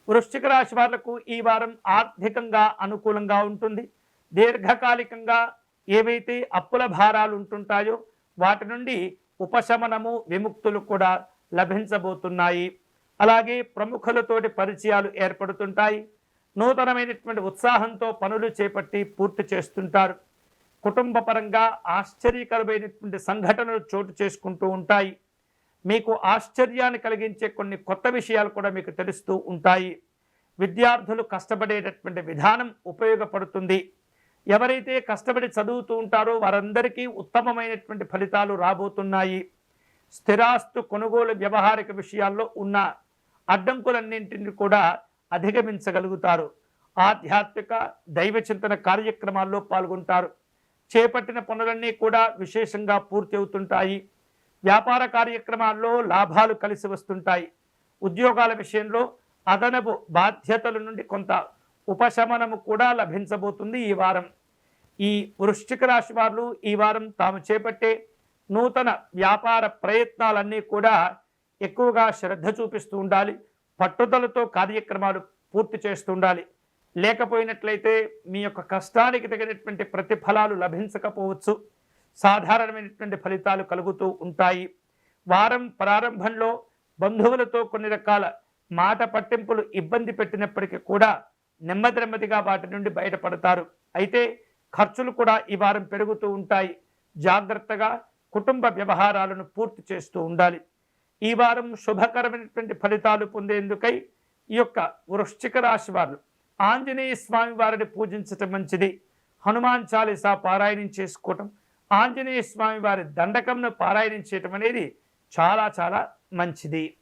వృశ్చిక రాశి వాళ్లకు ఈ వారం ఆర్థికంగా అనుకూలంగా ఉంటుంది. దీర్ఘకాలికంగా ఏవైతే అప్పుల భారాలు ఉంటుంటాయో వాటి నుండి ఉపశమనము, విముక్తులు కూడా లభించబోతున్నాయి. అలాగే ప్రముఖులతోటి పరిచయాలు ఏర్పడుతుంటాయి. నూతనమైనటువంటి ఉత్సాహంతో పనులు చేపట్టి పూర్తి చేస్తుంటారు. కుటుంబ పరంగా ఆశ్చర్యకరమైనటువంటి సంఘటనలు చోటు చేసుకుంటూ ఉంటాయి. మీకు ఆశ్చర్యాన్ని కలిగించే కొన్ని కొత్త విషయాలు కూడా మీకు తెలుస్తూ ఉంటాయి. విద్యార్థులు కష్టపడేటటువంటి విధానం ఉపయోగపడుతుంది. ఎవరైతే కష్టపడి చదువుతూ ఉంటారో వారందరికీ ఉత్తమమైనటువంటి ఫలితాలు రాబోతున్నాయి. స్థిరాస్తు కొనుగోలు వ్యవహారిక విషయాల్లో ఉన్న అడ్డంకులన్నింటినీ కూడా అధిగమించగలుగుతారు. ఆధ్యాత్మిక దైవ చింతన కార్యక్రమాల్లో పాల్గొంటారు. చేపట్టిన పనులన్నీ కూడా విశేషంగా పూర్తి అవుతుంటాయి. వ్యాపార కార్యక్రమాల్లో లాభాలు కలిసి వస్తుంటాయి. ఉద్యోగాల విషయంలో అదనపు బాధ్యతల నుండి కొంత ఉపశమనము కూడా లభించబోతుంది ఈ వారం. ఈ వృశ్చిక రాశి వారు ఈ వారం తాము చేపట్టే నూతన వ్యాపార ప్రయత్నాలన్నీ కూడా ఎక్కువగా శ్రద్ధ చూపిస్తూ ఉండాలి. పట్టుదలతో కార్యక్రమాలు పూర్తి చేస్తూ ఉండాలి. లేకపోయినట్లయితే మీ యొక్క కష్టానికి తగినటువంటి ప్రతిఫలాలు లభించకపోవచ్చు. సాధారణమైనటువంటి ఫలితాలు కలుగుతూ ఉంటాయి. వారం ప్రారంభంలో బంధువులతో కొన్ని రకాల మాట పట్టింపులు ఇబ్బంది పెట్టినప్పటికీ కూడా నెమ్మదిగా వాటి నుండి బయటపడతారు. అయితే ఖర్చులు కూడా ఈ వారం పెరుగుతూ ఉంటాయి. జాగ్రత్తగా కుటుంబ వ్యవహారాలను పూర్తి చేస్తూ ఉండాలి. ఈ వారం శుభకరమైనటువంటి ఫలితాలు పొందేందుకై ఈ యొక్క వృశ్చిక రాశి వారు ఆంజనేయ స్వామి వారిని పూజించటం మంచిది. హనుమాన్ చాలీసా పారాయణం చేసుకోవటం, ఆంజనేయ స్వామి వారి దండకంను పారాయణం చేయటం అనేది చాలా చాలా మంచిది.